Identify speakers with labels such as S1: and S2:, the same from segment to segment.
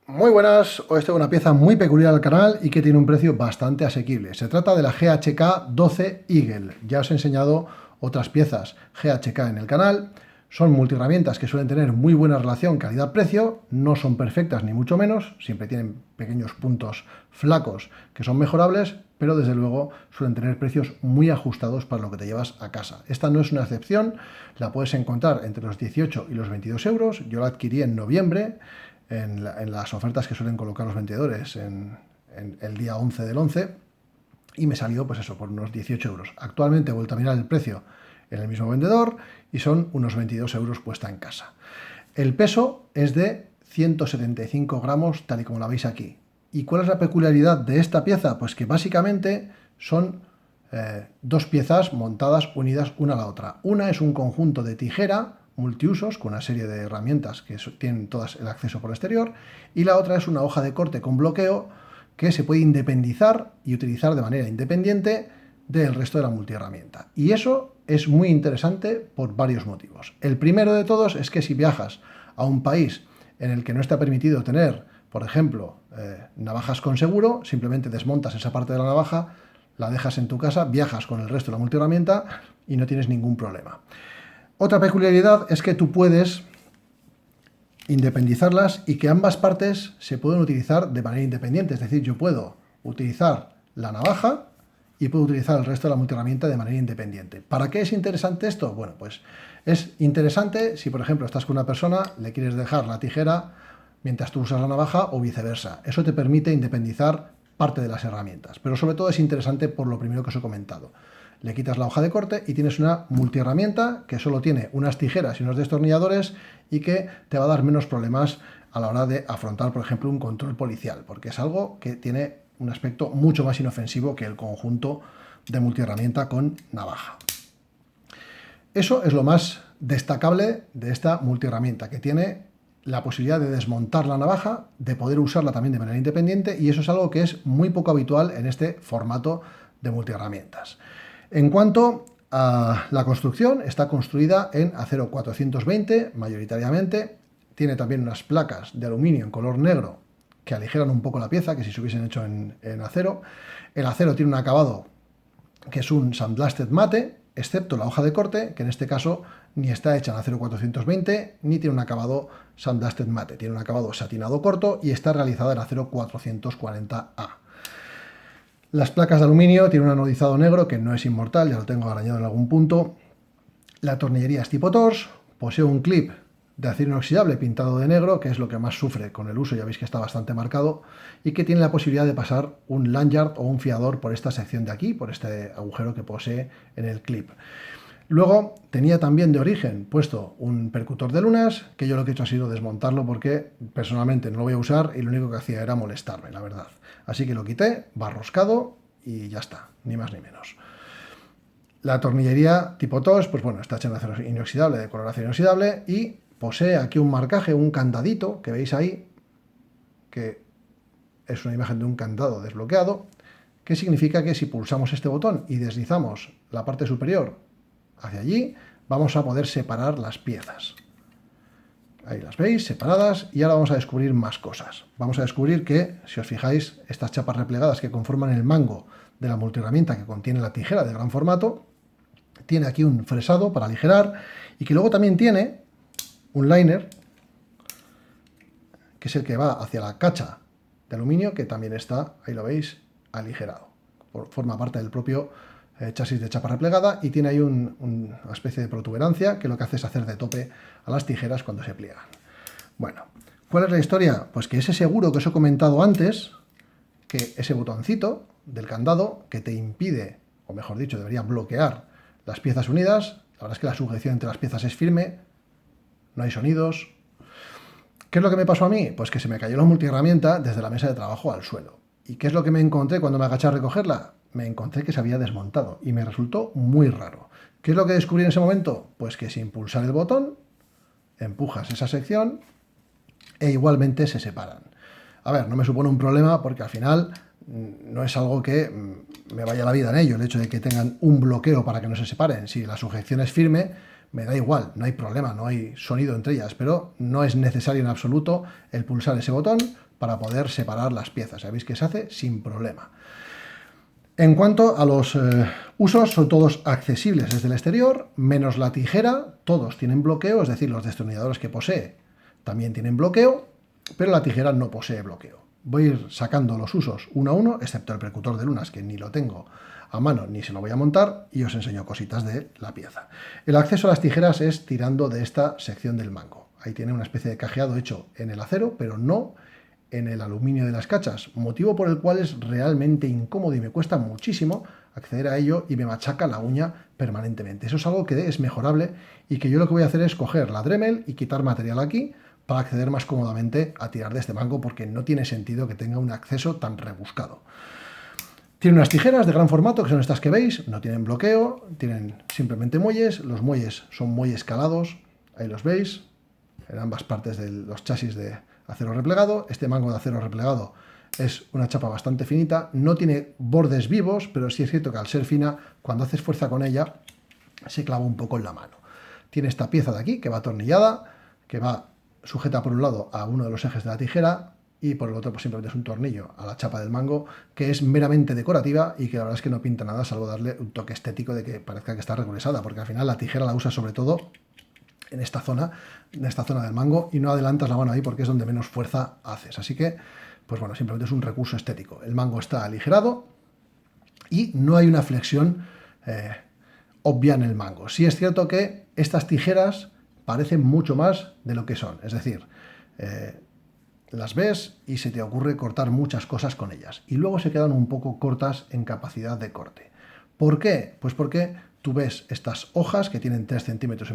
S1: Muy buenas, hoy tengo una pieza muy peculiar al canal y que tiene un precio bastante asequible. Se trata de la GHK 12 Eagle. Ya os he enseñado otras piezas GHK en el canal. Son multiherramientas que suelen tener muy buena relación calidad-precio, no son perfectas ni mucho menos, siempre tienen pequeños puntos flacos que son mejorables, pero desde luego suelen tener precios muy ajustados para lo que te llevas a casa. Esta no es una excepción, la puedes encontrar entre los 18 y los 22 euros. Yo la adquirí en noviembre en las ofertas que suelen colocar los vendedores en el día 11 del 11 y me salió pues eso, por unos 18 euros. Actualmente he vuelto a mirar el precio en el mismo vendedor y son unos 22 euros puesta en casa. El peso es de 175 gramos, tal y como la veis aquí. ¿Y cuál es la peculiaridad de esta pieza? Pues que básicamente son dos piezas montadas unidas una a la otra. Una es un conjunto de tijera multiusos con una serie de herramientas que tienen todas el acceso por el exterior, y la otra es una hoja de corte con bloqueo que se puede independizar y utilizar de manera independiente del resto de la multiherramienta. Y eso es muy interesante por varios motivos. El primero de todos es que si viajas a un país en el que no está permitido tener, por ejemplo, navajas con seguro, simplemente desmontas esa parte de la navaja, la dejas en tu casa, viajas con el resto de la multiherramienta y no tienes ningún problema. Otra peculiaridad es que tú puedes independizarlas y que ambas partes se pueden utilizar de manera independiente. Es decir, yo puedo utilizar la navaja y puedo utilizar el resto de la multiherramienta de manera independiente. ¿Para qué es interesante esto? Bueno, pues es interesante si, por ejemplo, estás con una persona, le quieres dejar la tijera mientras tú usas la navaja o viceversa. Eso te permite independizar parte de las herramientas. Pero sobre todo es interesante por lo primero que os he comentado. Le quitas la hoja de corte y tienes una multiherramienta que solo tiene unas tijeras y unos destornilladores y que te va a dar menos problemas a la hora de afrontar, por ejemplo, un control policial, porque es algo que tiene un aspecto mucho más inofensivo que el conjunto de multiherramienta con navaja. Eso es lo más destacable de esta multiherramienta, que tiene la posibilidad de desmontar la navaja, de poder usarla también de manera independiente, y eso es algo que es muy poco habitual en este formato de multiherramientas. En cuanto a la construcción, está construida en acero 420 mayoritariamente, tiene también unas placas de aluminio en color negro que aligeran un poco la pieza, que si se hubiesen hecho en acero. El acero tiene un acabado que es un sandblasted mate, excepto la hoja de corte, que en este caso ni está hecha en acero 420, ni tiene un acabado sandblasted mate, tiene un acabado satinado corto y está realizada en acero 440A. Las placas de aluminio tienen un anodizado negro que no es inmortal, ya lo tengo arañado en algún punto. La tornillería es tipo Tors, posee un clip de acero inoxidable pintado de negro, que es lo que más sufre con el uso, ya veis que está bastante marcado, y que tiene la posibilidad de pasar un lanyard o un fiador por esta sección de aquí, por este agujero que posee en el clip. Luego tenía también de origen puesto un percutor de lunas, que yo lo que he hecho ha sido desmontarlo porque personalmente no lo voy a usar y lo único que hacía era molestarme, la verdad. Así que lo quité, va roscado y ya está, ni más ni menos. La tornillería tipo TOS, pues bueno, está hecha en acero inoxidable, de color acero inoxidable, y posee aquí un marcaje, un candadito, que veis ahí, que es una imagen de un candado desbloqueado, que significa que si pulsamos este botón y deslizamos la parte superior hacia allí, vamos a poder separar las piezas. Ahí las veis, separadas, y ahora vamos a descubrir más cosas. Vamos a descubrir que, si os fijáis, estas chapas replegadas que conforman el mango de la multiherramienta que contiene la tijera de gran formato, tiene aquí un fresado para aligerar, y que luego también tiene un liner, que es el que va hacia la cacha de aluminio, que también está, ahí lo veis, aligerado. Forma parte del propio chasis de chapa replegada y tiene ahí una especie de protuberancia que lo que hace es hacer de tope a las tijeras cuando se pliegan. Bueno, ¿cuál es la historia? Pues que ese seguro que os he comentado antes, que ese botoncito del candado que te impide, o mejor dicho, debería bloquear las piezas unidas, la verdad es que la sujeción entre las piezas es firme, no hay sonidos. ¿Qué es lo que me pasó a mí? Pues que se me cayó la multiherramienta desde la mesa de trabajo al suelo. ¿Y qué es lo que me encontré cuando me agaché a recogerla? Me encontré que se había desmontado y me resultó muy raro. ¿Qué es lo que descubrí en ese momento? Pues que sin pulsar el botón, empujas esa sección e igualmente se separan. A ver, no me supone un problema porque al final no es algo que me vaya la vida en ello, el hecho de que tengan un bloqueo para que no se separen. Si la sujeción es firme, me da igual, no hay problema, no hay sonido entre ellas, pero no es necesario en absoluto el pulsar ese botón para poder separar las piezas. Sabéis que se hace sin problema. En cuanto a los usos, son todos accesibles desde el exterior, menos la tijera. Todos tienen bloqueo, es decir, los destornilladores que posee también tienen bloqueo, pero la tijera no posee bloqueo. Voy a ir sacando los usos uno a uno, excepto el percutor de lunas, que ni lo tengo a mano ni se lo voy a montar, y os enseño cositas de la pieza. El acceso a las tijeras es tirando de esta sección del mango. Ahí tiene una especie de cajeado hecho en el acero, pero no en el aluminio de las cachas, motivo por el cual es realmente incómodo y me cuesta muchísimo acceder a ello y me machaca la uña permanentemente. Eso es algo que es mejorable y que yo lo que voy a hacer es coger la Dremel y quitar material aquí para acceder más cómodamente a tirar de este mango, porque no tiene sentido que tenga un acceso tan rebuscado. Tiene unas tijeras de gran formato, que son estas que veis, no tienen bloqueo, tienen simplemente muelles. Los muelles son muelles calados, ahí los veis, en ambas partes de los chasis de acero replegado. Este mango de acero replegado es una chapa bastante finita, no tiene bordes vivos, pero sí es cierto que al ser fina, cuando haces fuerza con ella, se clava un poco en la mano. Tiene esta pieza de aquí, que va atornillada, que va sujeta por un lado a uno de los ejes de la tijera y por el otro pues simplemente es un tornillo a la chapa del mango, que es meramente decorativa y que la verdad es que no pinta nada, salvo darle un toque estético de que parezca que está regresada, porque al final la tijera la usa sobre todo en esta zona del mango y no adelantas la mano ahí porque es donde menos fuerza haces. Así que, pues bueno, simplemente es un recurso estético. El mango está aligerado y no hay una flexión obvia en el mango. Sí es cierto que estas tijeras parecen mucho más de lo que son. Es decir, las ves y se te ocurre cortar muchas cosas con ellas. Y luego se quedan un poco cortas en capacidad de corte. ¿Por qué? Pues porque tú ves estas hojas que tienen 3,5 centímetros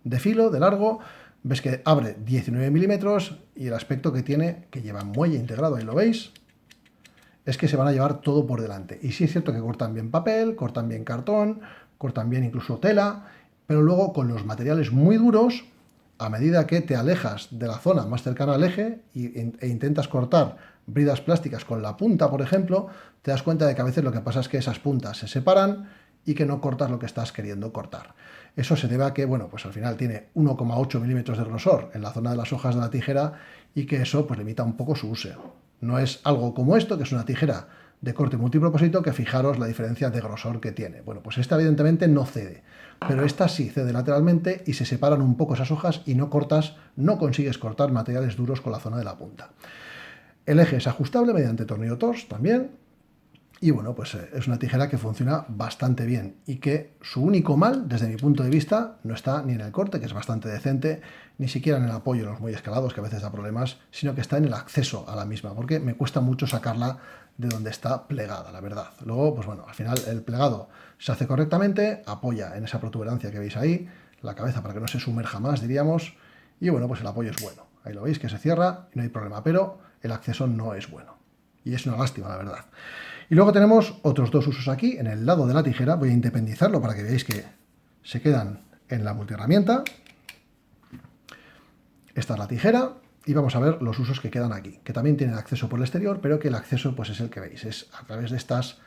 S1: de filo, de largo, ves que abre 19 milímetros y el aspecto que tiene, que lleva muelle integrado, ahí lo veis, es que se van a llevar todo por delante. Y sí es cierto que cortan bien papel, cortan bien cartón, cortan bien incluso tela, pero luego con los materiales muy duros, a medida que te alejas de la zona más cercana al eje e intentas cortar bridas plásticas con la punta, por ejemplo, te das cuenta de que a veces lo que pasa es que esas puntas se separan y que no cortas lo que estás queriendo cortar. Eso se debe a que, bueno, pues al final tiene 1,8 milímetros de grosor en la zona de las hojas de la tijera y que eso pues limita un poco su uso. No es algo como esto, que es una tijera de corte multipropósito, que fijaros la diferencia de grosor que tiene. Bueno, pues esta evidentemente no cede, pero esta sí cede lateralmente y se separan un poco esas hojas y no consigues cortar materiales duros con la zona de la punta. El eje es ajustable mediante tornillo Torx también. Y bueno, pues es una tijera que funciona bastante bien y que su único mal, desde mi punto de vista, no está ni en el corte, que es bastante decente, ni siquiera en el apoyo en los muelles calados, que a veces da problemas, sino que está en el acceso a la misma, porque me cuesta mucho sacarla de donde está plegada, la verdad. Luego, pues bueno, al final el plegado se hace correctamente, apoya en esa protuberancia que veis ahí, la cabeza para que no se sumerja más, diríamos, y bueno, pues el apoyo es bueno. Ahí lo veis, que se cierra y no hay problema, pero el acceso no es bueno. Y es una lástima, la verdad. Y luego tenemos otros dos usos aquí, en el lado de la tijera. Voy a independizarlo para que veáis que se quedan en la multiherramienta. Esta es la tijera y vamos a ver los usos que quedan aquí, que también tienen acceso por el exterior, pero que el acceso pues es el que veis, es a través de estas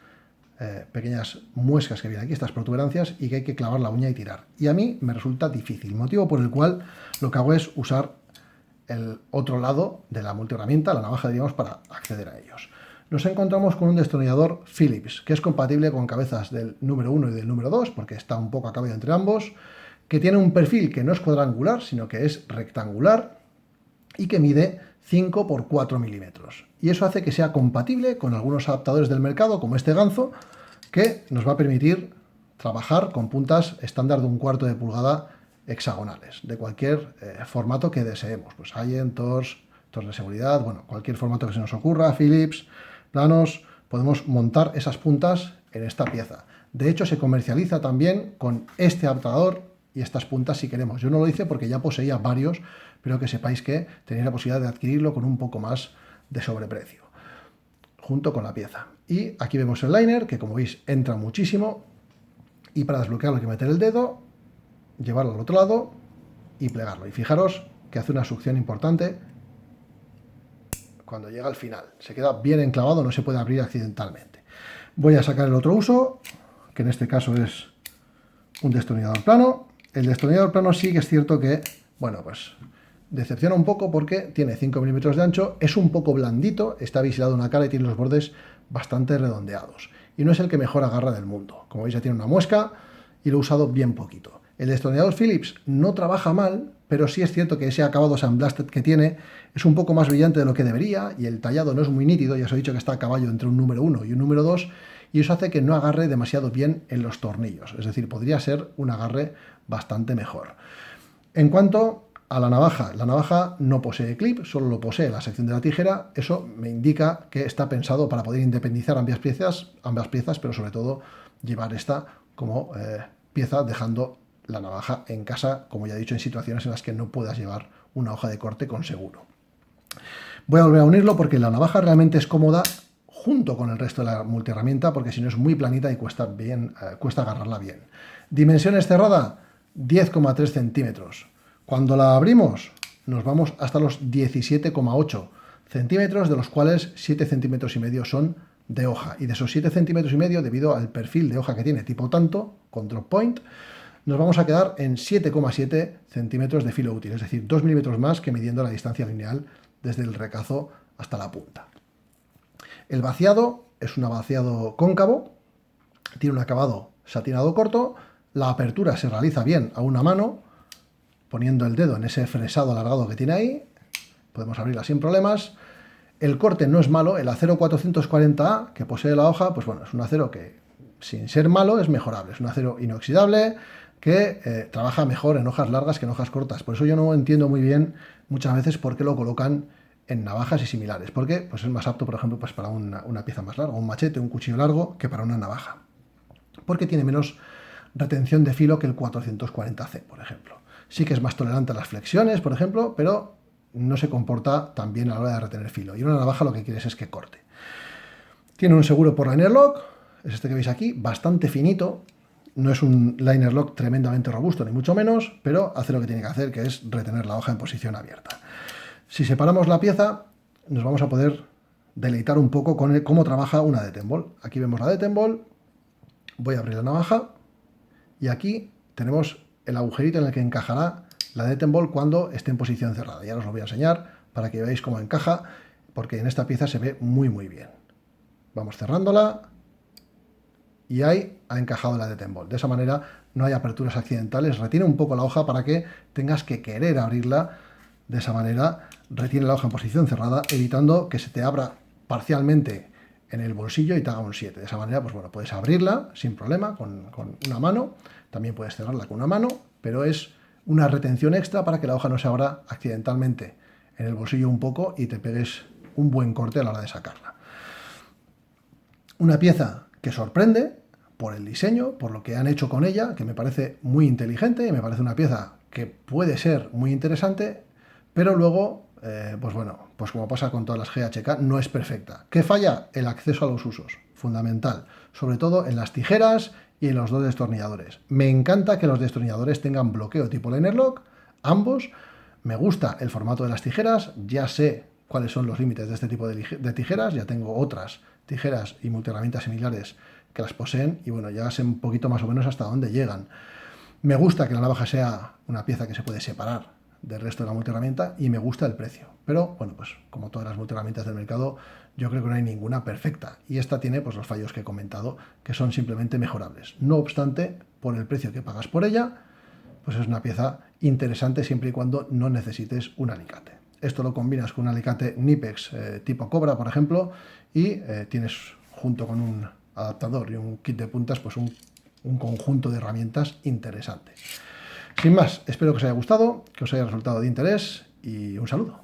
S1: pequeñas muescas que vienen aquí, estas protuberancias, y que hay que clavar la uña y tirar. Y a mí me resulta difícil, motivo por el cual lo que hago es usar el otro lado de la multiherramienta, la navaja, diríamos, para acceder a ellos. Nos encontramos con un destornillador Phillips, que es compatible con cabezas del número 1 y del número 2, porque está un poco a caballo entre ambos, que tiene un perfil que no es cuadrangular, sino que es rectangular, y que mide 5 por 4 milímetros. Y eso hace que sea compatible con algunos adaptadores del mercado, como este ganzo, que nos va a permitir trabajar con puntas estándar de 1/4 de pulgada hexagonales, de cualquier formato que deseemos. Pues Allen, Torx de seguridad, bueno, cualquier formato que se nos ocurra, Phillips, planos, podemos montar esas puntas en esta pieza. De hecho, se comercializa también con este adaptador y estas puntas si queremos. Yo no lo hice porque ya poseía varios, pero que sepáis que tenéis la posibilidad de adquirirlo con un poco más de sobreprecio, junto con la pieza. Y aquí vemos el liner, que como veis entra muchísimo, y para desbloquearlo hay que meter el dedo, llevarlo al otro lado y plegarlo. Y fijaros que hace una succión importante cuando llega al final. Se queda bien enclavado, no se puede abrir accidentalmente. Voy a sacar el otro uso, que en este caso es un destornillador plano, El destornillador plano sí que es cierto que, bueno, pues decepciona un poco porque tiene 5 milímetros de ancho, es un poco blandito, está biselado una cara y tiene los bordes bastante redondeados. Y no es el que mejor agarra del mundo. Como veis ya tiene una muesca y lo he usado bien poquito. El destornillador Phillips no trabaja mal, pero sí es cierto que ese acabado sandblasted que tiene es un poco más brillante de lo que debería y el tallado no es muy nítido. Ya os he dicho que está a caballo entre un número 1 y un número 2 y eso hace que no agarre demasiado bien en los tornillos. Es decir, podría ser un agarre bastante mejor. En cuanto a la navaja no posee clip, solo lo posee la sección de la tijera. Eso me indica que está pensado para poder independizar ambas piezas, pero sobre todo llevar esta como pieza dejando la navaja en casa, como ya he dicho, en situaciones en las que no puedas llevar una hoja de corte con seguro. Voy a volver a unirlo porque la navaja realmente es cómoda junto con el resto de la multiherramienta, porque si no es muy planita y cuesta agarrarla bien. Dimensiones cerrada, 10,3 centímetros. Cuando la abrimos, nos vamos hasta los 17,8 centímetros, de los cuales 7 centímetros y medio son de hoja. Y de esos 7 centímetros y medio, debido al perfil de hoja que tiene tipo tanto, con drop point, nos vamos a quedar en 7,7 centímetros de filo útil, es decir, 2 milímetros más que midiendo la distancia lineal desde el recazo hasta la punta. El vaciado es un vaciado cóncavo, tiene un acabado satinado corto, la apertura se realiza bien a una mano, poniendo el dedo en ese fresado alargado que tiene ahí, podemos abrirla sin problemas. El corte no es malo, el acero 440A que posee la hoja, pues bueno, es un acero que sin ser malo es mejorable, es un acero inoxidable que trabaja mejor en hojas largas que en hojas cortas. Por eso yo no entiendo muy bien muchas veces por qué lo colocan en navajas y similares, porque pues es más apto, por ejemplo, pues para una pieza más larga, un machete, un cuchillo largo, que para una navaja, porque tiene menos retención de filo que el 440C, por ejemplo. Sí que es más tolerante a las flexiones, por ejemplo, pero no se comporta tan bien a la hora de retener filo. Y una navaja lo que quieres es que corte. Tiene un seguro por liner lock, es este que veis aquí, bastante finito. No es un liner lock tremendamente robusto, ni mucho menos, pero hace lo que tiene que hacer, que es retener la hoja en posición abierta. Si separamos la pieza, nos vamos a poder deleitar un poco con cómo trabaja una Detten Ball. Aquí vemos la Detten Ball, voy a abrir la navaja, y aquí tenemos el agujerito en el que encajará la Detten Ball cuando esté en posición cerrada. Ya os lo voy a enseñar para que veáis cómo encaja, porque en esta pieza se ve muy muy bien. Vamos cerrándola y ahí ha encajado la Detten Ball. De esa manera no hay aperturas accidentales, retiene un poco la hoja para que tengas que querer abrirla. De esa manera retiene la hoja en posición cerrada, evitando que se te abra parcialmente en el bolsillo y te haga un 7. De esa manera, pues bueno, puedes abrirla sin problema con una mano, también puedes cerrarla con una mano, pero es una retención extra para que la hoja no se abra accidentalmente en el bolsillo un poco y te pegues un buen corte a la hora de sacarla. Una pieza que sorprende por el diseño, por lo que han hecho con ella, que me parece muy inteligente, me parece una pieza que puede ser muy interesante, pero luego, pues bueno, pues como pasa con todas las GHK, no es perfecta. ¿Qué falla? El acceso a los usos, fundamental, sobre todo en las tijeras y en los dos destornilladores. Me encanta que los destornilladores tengan bloqueo tipo liner lock, ambos. Me gusta el formato de las tijeras, ya sé cuáles son los límites de este tipo de tijeras, ya tengo otras tijeras y multiherramientas similares que las poseen y bueno, ya sé un poquito más o menos hasta dónde llegan. Me gusta que la navaja sea una pieza que se puede separar del resto de la multiherramienta y me gusta el precio. Pero bueno, pues como todas las multiherramientas del mercado, yo creo que no hay ninguna perfecta. Y esta tiene pues los fallos que he comentado, que son simplemente mejorables. No obstante, por el precio que pagas por ella, pues es una pieza interesante siempre y cuando no necesites un alicate. Esto lo combinas con un alicate Knipex tipo Cobra, por ejemplo, y tienes junto con un adaptador y un kit de puntas, pues un conjunto de herramientas interesante. Sin más, espero que os haya gustado, que os haya resultado de interés y un saludo.